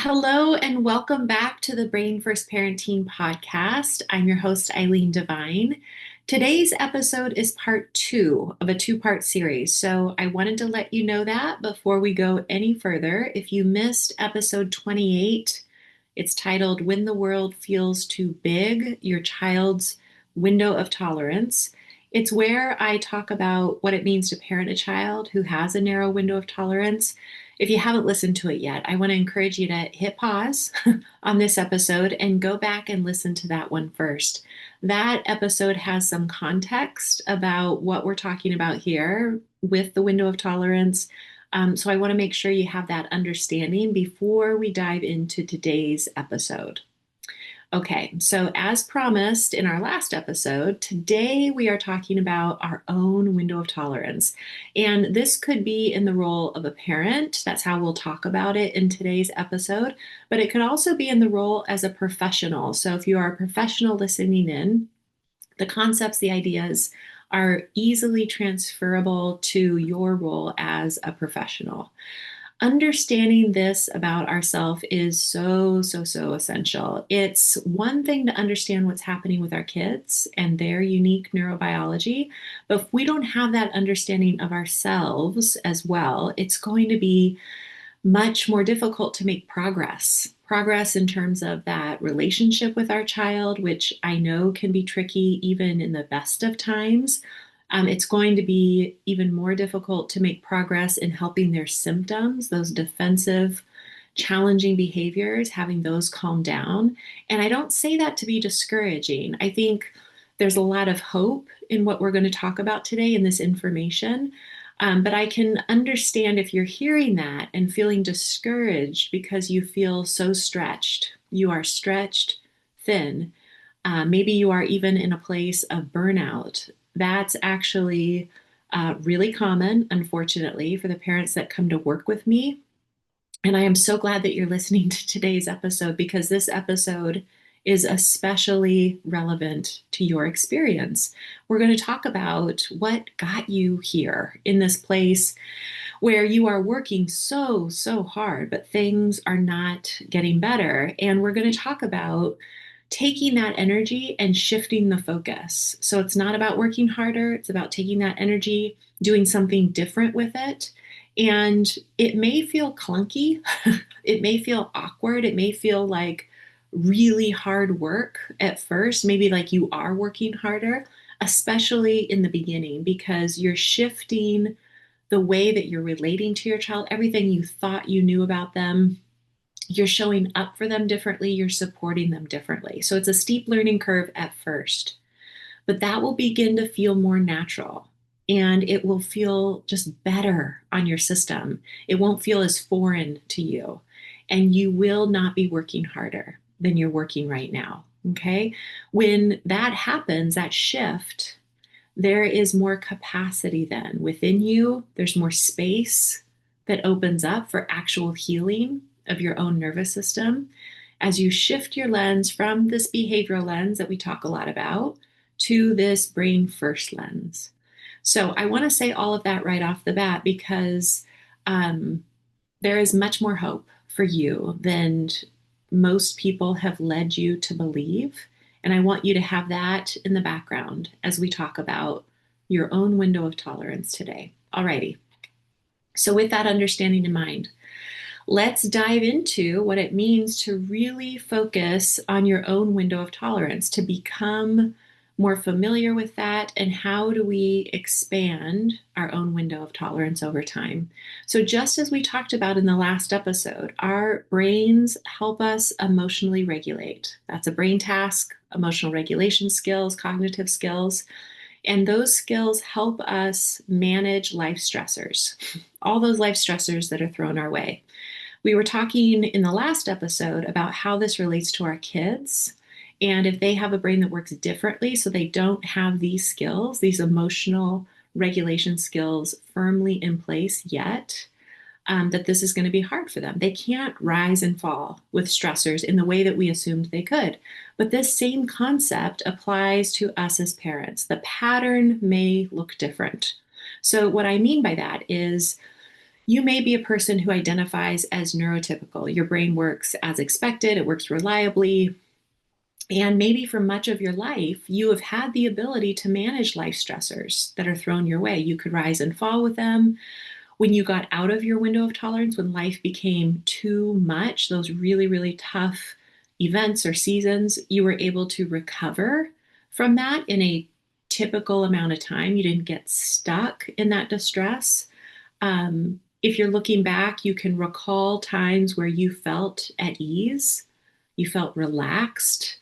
Hello and welcome back to the Brain First Parenting podcast. I'm your host, Eileen Devine. Today's episode is part two of a two-part series. So I wanted to let you know that before we go any further. If you missed episode 28, it's titled When the World Feels Too Big, Your Child's Window of Tolerance. It's where I talk about what it means to parent a child who has a narrow window of tolerance. If you haven't listened to it yet, I want to encourage you to hit pause on this episode and go back and listen to that one first. That episode has some context about what we're talking about here with the window of tolerance. So I want to make sure you have that understanding before we dive into today's episode. Okay, so as promised in our last episode, today we are talking about our own window of tolerance. And this could be in the role of a parent. That's how we'll talk about it in today's episode. But it could also be in the role as a professional. So if you are a professional listening in, the concepts, the ideas are easily transferable to your role as a professional. Understanding this about ourselves is so essential. It's one thing to understand what's happening with our kids and their unique neurobiology, but if we don't have that understanding of ourselves as well, it's going to be much more difficult to make progress. Progress in terms of that relationship with our child, which I know can be tricky even in the best of times. It's going to be even more difficult to make progress in helping their symptoms, those defensive, challenging behaviors, having those calm down. And I don't say that to be discouraging. I think there's a lot of hope in what we're going to talk about today in this information. But I can understand if you're hearing that and feeling discouraged because you feel so stretched. You are stretched thin. Maybe you are even in a place of burnout. That's actually really common, unfortunately, for the parents that come to work with me. And I am so glad that you're listening to today's episode because this episode is especially relevant to your experience. We're going to talk about what got you here in this place where you are working so hard, but things are not getting better. And we're going to talk about taking that energy and shifting the focus. So it's not about working harder, it's about taking that energy, doing something different with it. And it may feel clunky, it may feel awkward, it may feel like really hard work at first, maybe like you are working harder, especially in the beginning, because you're shifting the way that you're relating to your child, everything you thought you knew about them. You're showing up for them differently, you're supporting them differently. So it's a steep learning curve at first, but that will begin to feel more natural and it will feel just better on your system. It won't feel as foreign to you, and you will not be working harder than you're working right now. Okay. When that happens, that shift, there is more capacity then within you. There's more space that opens up for actual healing of your own nervous system as you shift your lens from this behavioral lens that we talk a lot about to this brain first lens. So I want to say all of that right off the bat because there is much more hope for you than most people have led you to believe. And I want you to have that in the background as we talk about your own window of tolerance today. Alrighty. So with that understanding in mind, let's dive into what it means to really focus on your own window of tolerance, to become more familiar with that, and how do we expand our own window of tolerance over time. So just as we talked about in the last episode, our brains help us emotionally regulate. That's a brain task, emotional regulation skills, cognitive skills. And those skills help us manage life stressors, all those life stressors that are thrown our way. We were talking in the last episode about how this relates to our kids and if they have a brain that works differently, so they don't have these skills, these emotional regulation skills firmly in place yet, that this is going to be hard for them. They can't rise and fall with stressors in the way that we assumed they could. But this same concept applies to us as parents. The pattern may look different. So what I mean by that is You may be a person who identifies as neurotypical. Your brain works as expected, it works reliably. And maybe for much of your life, you have had the ability to manage life stressors that are thrown your way. You could rise and fall with them. When you got out of your window of tolerance, when life became too much, those really, really tough events or seasons, you were able to recover from that in a typical amount of time. You didn't get stuck in that distress. If you're looking back, you can recall times where you felt at ease, you felt relaxed.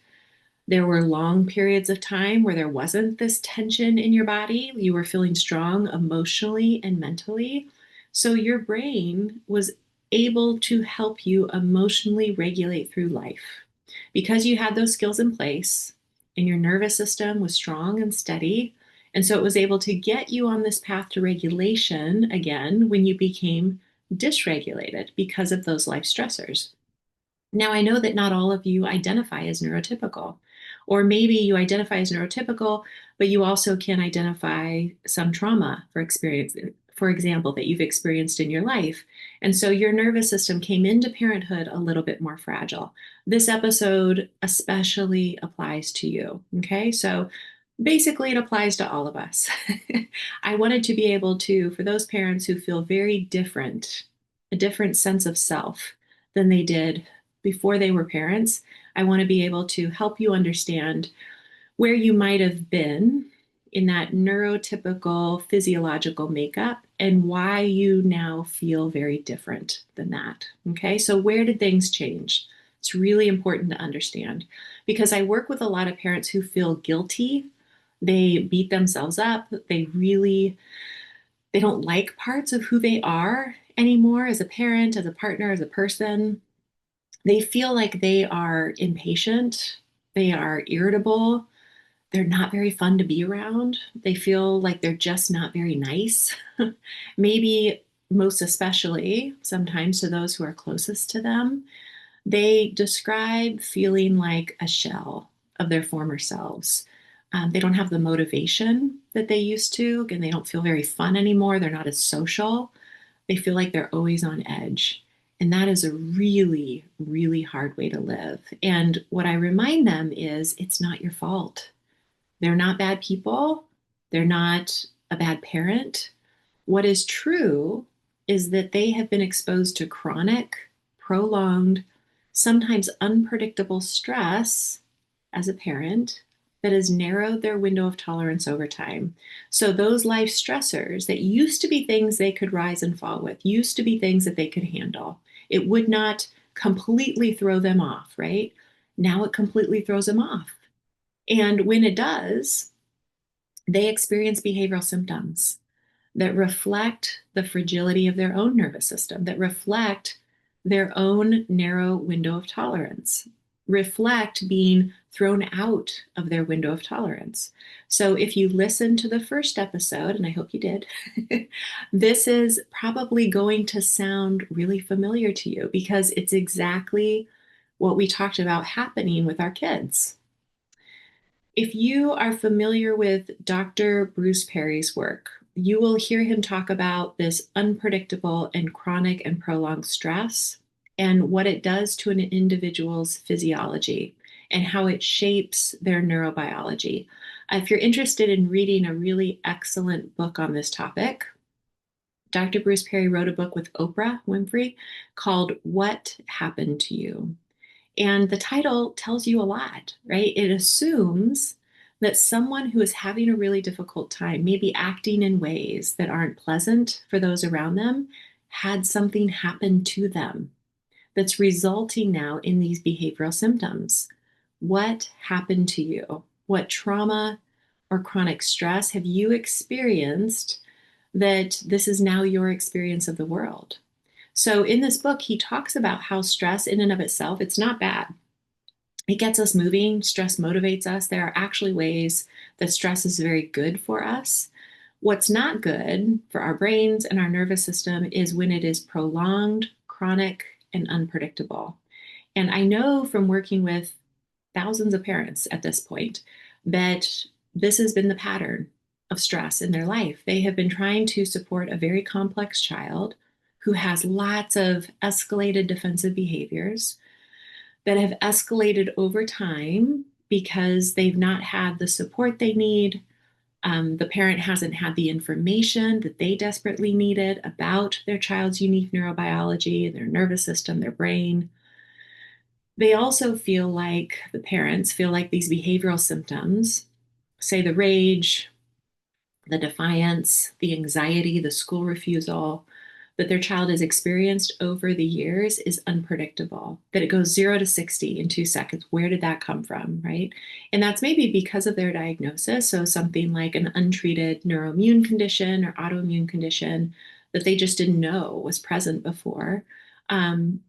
There were long periods of time where there wasn't this tension in your body. You were feeling strong emotionally and mentally. So your brain was able to help you emotionally regulate through life. Because you had those skills in place and your nervous system was strong and steady. And so it was able to get you on this path to regulation again when you became dysregulated because of those life stressors. Now, I know that not all of you identify as neurotypical, or maybe you identify as neurotypical, but you also can identify some trauma for experience, for example, that you've experienced in your life. And so your nervous system came into parenthood a little bit more fragile. This episode especially applies to you. Okay. So basically, it applies to all of us. I wanted to be able to, for those parents who feel very different, a different sense of self than they did before they were parents, I want to be able to help you understand where you might have been in that neurotypical physiological makeup and why you now feel very different than that. Okay, so where did things change? It's really important to understand because I work with a lot of parents who feel guilty. They beat themselves up. They don't like parts of who they are anymore as a parent, as a partner, as a person. They feel like they are impatient, they are irritable, they're not very fun to be around. They feel like they're just not very nice. Maybe most especially sometimes to those who are closest to them, they describe feeling like a shell of their former selves. They don't have the motivation that they used to, and they don't feel very fun anymore. They're not as social. They feel like they're always on edge. And that is a really, really hard way to live. And what I remind them is it's not your fault. They're not bad people. They're not a bad parent. What is true is that they have been exposed to chronic, prolonged, sometimes unpredictable stress as a parent that has narrowed their window of tolerance over time. So, those life stressors that used to be things they could rise and fall with, used to be things that they could handle, it would not completely throw them off, right? Now it completely throws them off. And when it does, they experience behavioral symptoms that reflect the fragility of their own nervous system, that reflect their own narrow window of tolerance, reflect being thrown out of their window of tolerance. So if you listen to the first episode, and I hope you did, this is probably going to sound really familiar to you because it's exactly what we talked about happening with our kids. If you are familiar with Dr. Bruce Perry's work, you will hear him talk about this unpredictable and chronic and prolonged stress and what it does to an individual's physiology and how it shapes their neurobiology. If you're interested in reading a really excellent book on this topic, Dr. Bruce Perry wrote a book with Oprah Winfrey called What Happened to You? And the title tells you a lot, right? It assumes that someone who is having a really difficult time, maybe acting in ways that aren't pleasant for those around them, had something happen to them that's resulting now in these behavioral symptoms. What happened to you? What trauma or chronic stress have you experienced that this is now your experience of the world? So in this book, he talks about how stress in and of itself, it's not bad. It gets us moving. Stress motivates us. There are actually ways that stress is very good for us. What's not good for our brains and our nervous system is when it is prolonged, chronic, and unpredictable. And I know from working with thousands of parents at this point that this has been the pattern of stress in their life. They have been trying to support a very complex child who has lots of escalated defensive behaviors that have escalated over time because they've not had the support they need. The parent hasn't had the information that they desperately needed about their child's unique neurobiology, their nervous system, their brain. They also feel like the parents feel like these behavioral symptoms, say the rage, the defiance, the anxiety, the school refusal that their child has experienced over the years is unpredictable, that it goes 0 to 60 in 2 seconds. Where did that come from, right? And that's maybe because of their diagnosis. So something like an untreated neuroimmune condition or autoimmune condition that they just didn't know was present before.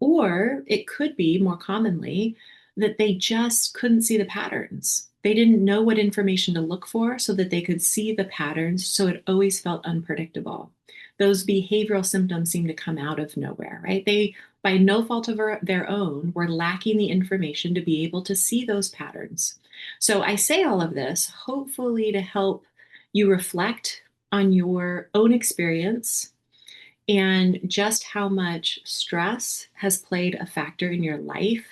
Or it could be more commonly that they just couldn't see the patterns. They didn't know what information to look for so that they could see the patterns. So it always felt unpredictable. Those behavioral symptoms seem to come out of nowhere, right? They, by no fault of their own, were lacking the information to be able to see those patterns. So I say all of this hopefully to help you reflect on your own experience and just how much stress has played a factor in your life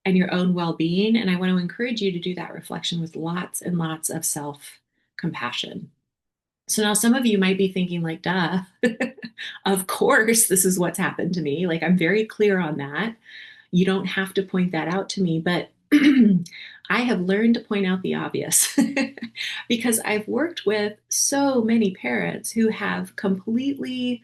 and your own well being. And I want to encourage you to do that reflection with lots and lots of self compassion. So now some of you might be thinking, like, duh, of course, this is what's happened to me. Like, I'm very clear on that. You don't have to point that out to me, but I have learned to point out the obvious because I've worked with so many parents who have completely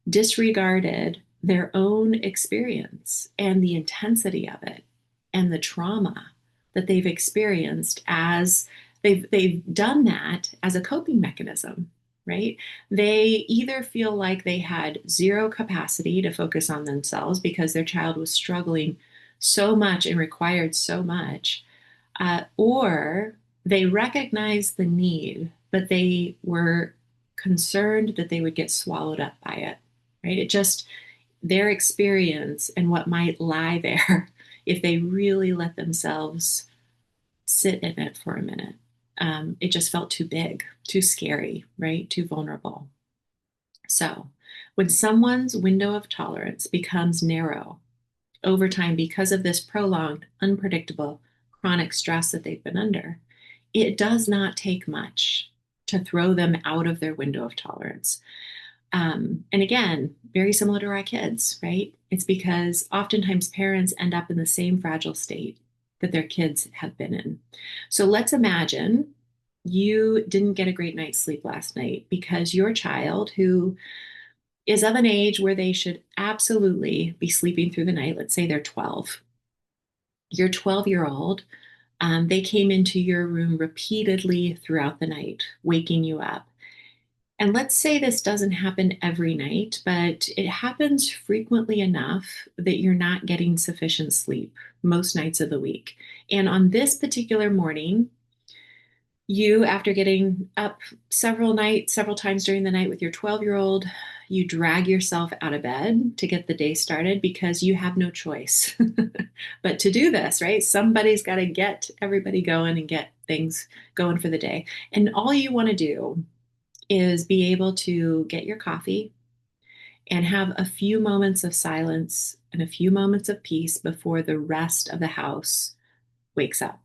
disregarded their own experience and the intensity of it and the trauma that they've experienced as they've done that as a coping mechanism, right? They either feel like they had zero capacity to focus on themselves because their child was struggling so much and required so much, or they recognized the need, but they were concerned that they would get swallowed up by it, right? It just, their experience and what might lie there if they really let themselves sit in it for a minute. It just felt too big, too scary, right? Too vulnerable. So when someone's window of tolerance becomes narrow over time because of this prolonged, unpredictable, chronic stress that they've been under, it does not take much to throw them out of their window of tolerance. And again, very similar to our kids, right? It's because oftentimes parents end up in the same fragile state that their kids have been in. So let's imagine you didn't get a great night's sleep last night because your child, who is of an age where they should absolutely be sleeping through the night, let's say they're 12, your 12-year-old, they came into your room repeatedly throughout the night, waking you up. And let's say this doesn't happen every night, but it happens frequently enough that you're not getting sufficient sleep most nights of the week. And on this particular morning, you, after getting up several nights, several times during the night with your 12-year-old, you drag yourself out of bed to get the day started because you have no choice but to do this, right? Somebody's got to get everybody going and get things going for the day. And all you want to do is be able to get your coffee and have a few moments of silence and a few moments of peace before the rest of the house wakes up.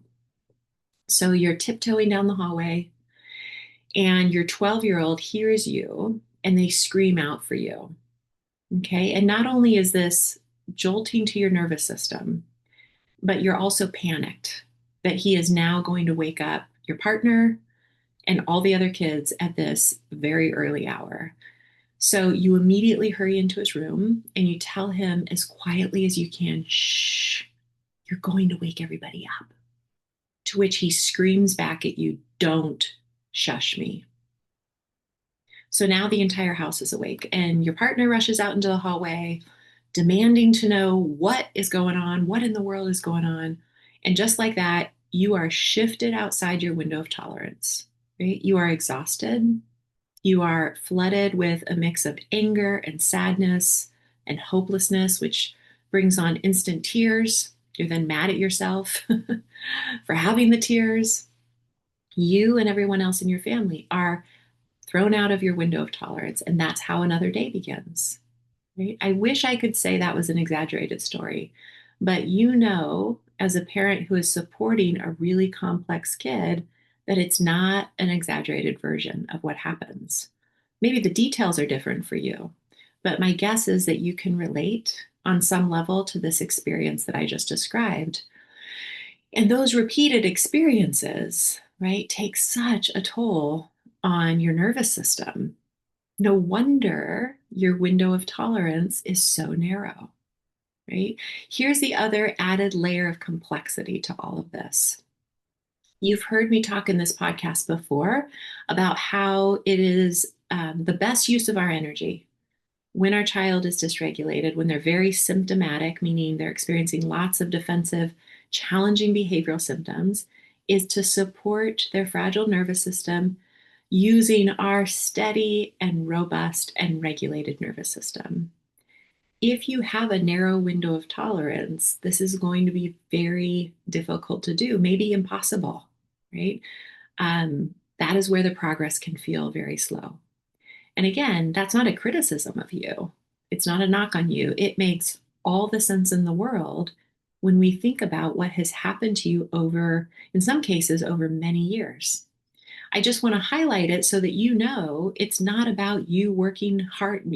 So you're tiptoeing down the hallway and your 12-year-old hears you and they scream out for you. Okay. And not only is this jolting to your nervous system, but you're also panicked that he is now going to wake up your partner and all the other kids at this very early hour. So you immediately hurry into his room and you tell him as quietly as you can, shh, you're going to wake everybody up. To which he screams back at you, don't shush me. So now the entire house is awake and your partner rushes out into the hallway, demanding to know what is going on, what in the world is going on. And just like that, you are shifted outside your window of tolerance, right? You are exhausted. You are flooded with a mix of anger and sadness and hopelessness, which brings on instant tears. You're then mad at yourself for having the tears. You and everyone else in your family are thrown out of your window of tolerance, and that's how another day begins. right? I wish I could say that was an exaggerated story, but as a parent who is supporting a really complex kid, that it's not an exaggerated version of what happens. Maybe the details are different for you, but my guess is that you can relate on some level to this experience that I just described. And those repeated experiences, right, take such a toll on your nervous system. No wonder your window of tolerance is so narrow, right? Here's the other added layer of complexity to all of this. You've heard me talk in this podcast before about how it is the best use of our energy when our child is dysregulated, when they're very symptomatic, meaning they're experiencing lots of defensive, challenging behavioral symptoms, is to support their fragile nervous system using our steady and robust and regulated nervous system. If you have a narrow window of tolerance, this is going to be very difficult to do, maybe impossible, right? That is where the progress can feel very slow. And again, that's not a criticism of you. It's not a knock on you. It makes all the sense in the world when we think about what has happened to you over, in some cases, over many years. I just want to highlight it so that it's not about you working hard.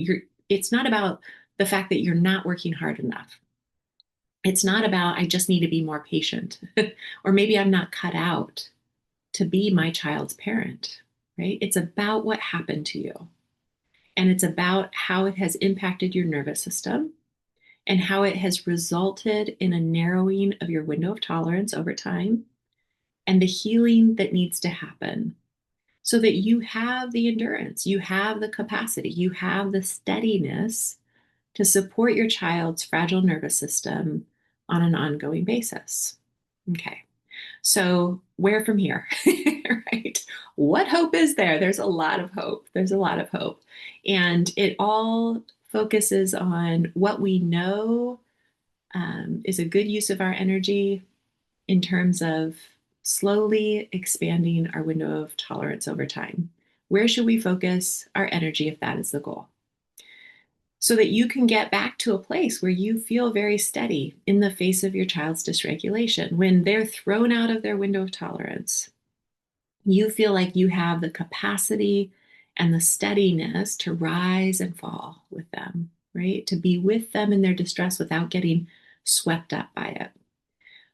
It's not about the fact that you're not working hard enough. It's not about, I just need to be more patient, or maybe I'm not cut out to be my child's parent, right? It's about what happened to you. And it's about how it has impacted your nervous system and how it has resulted in a narrowing of your window of tolerance over time and the healing that needs to happen so that you have the endurance, you have the capacity, you have the steadiness to support your child's fragile nervous system on an ongoing basis. Okay. So, where from here? Right? What hope is there? There's a lot of hope. There's a lot of hope. And it all focuses on what we know is a good use of our energy in terms of slowly expanding our window of tolerance over time. Where should we focus our energy if that is the goal? So that you can get back to a place where you feel very steady in the face of your child's dysregulation. When they're thrown out of their window of tolerance, you feel like you have the capacity and the steadiness to rise and fall with them, right? To be with them in their distress without getting swept up by it.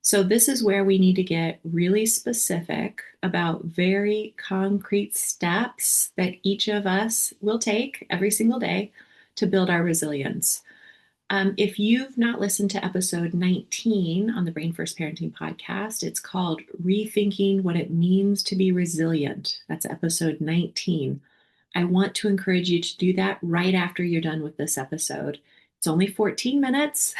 So, this is where we need to get really specific about very concrete steps that each of us will take every single day to build our resilience. If you've not listened to episode 19 on the Brain First Parenting podcast, it's called Rethinking What It Means to Be Resilient. That's episode 19. I want to encourage you to do that right after you're done with this episode. It's only 14 minutes,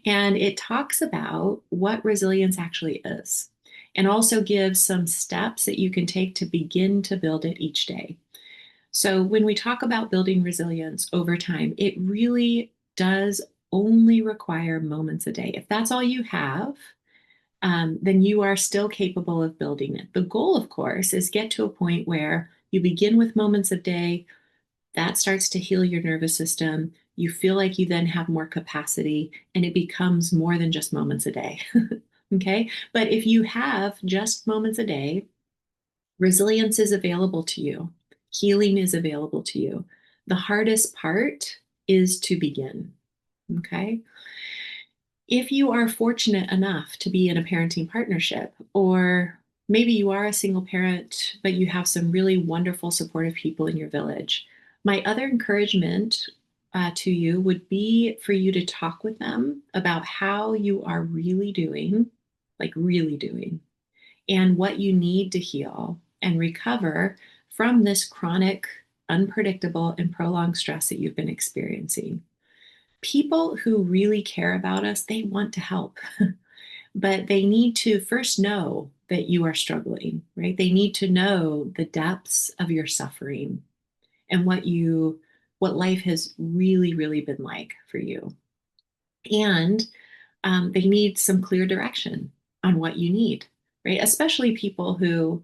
and it talks about what resilience actually is, and also gives some steps that you can take to begin to build it each day. So, when we talk about building resilience over time, it really does only require moments a day. If that's all you have, then you are still capable of building it. The goal, of course, is get to a point where you begin with moments a day. That starts to heal your nervous system. You feel like you then have more capacity, and it becomes more than just moments a day. Okay. But if you have just moments a day, resilience is available to you, healing is available to you. The hardest part is to begin. Okay. If you are fortunate enough to be in a parenting partnership, or maybe you are a single parent, but you have some really wonderful, supportive people in your village, my other encouragement to you would be for you to talk with them about how you are really doing, like really doing, and what you need to heal and recover from this chronic, unpredictable, and prolonged stress that you've been experiencing. People who really care about us, they want to help, but they need to first know that you are struggling, right? They need to know the depths of your suffering and what life has really, really been like for you. And they need some clear direction on what you need, right? Especially people who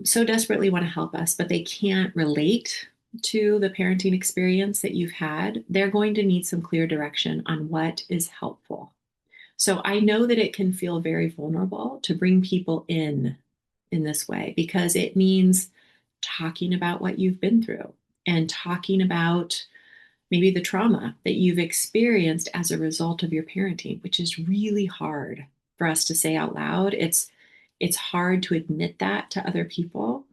so desperately want to help us, but they can't relate to the parenting experience that you've had, they're going to need some clear direction on what is helpful. So I know that it can feel very vulnerable to bring people in this way because it means talking about what you've been through and talking about maybe the trauma that you've experienced as a result of your parenting, which is really hard for us to say out loud. It's hard to admit that to other people.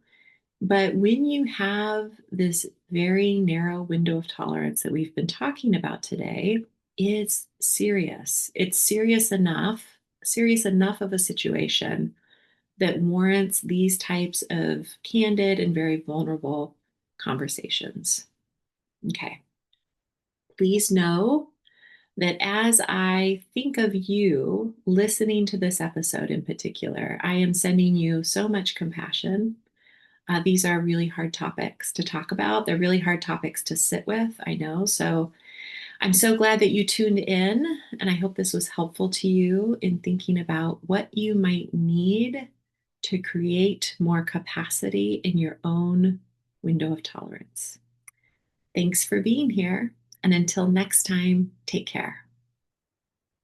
But when you have this very narrow window of tolerance that we've been talking about today, it's serious. It's serious enough of a situation that warrants these types of candid and very vulnerable conversations. Okay. Please know that as I think of you listening to this episode in particular, I am sending you so much compassion. These are really hard topics to talk about. They're really hard topics to sit with, I know. So I'm so glad that you tuned in, and I hope this was helpful to you in thinking about what you might need to create more capacity in your own window of tolerance. Thanks for being here, and until next time, take care.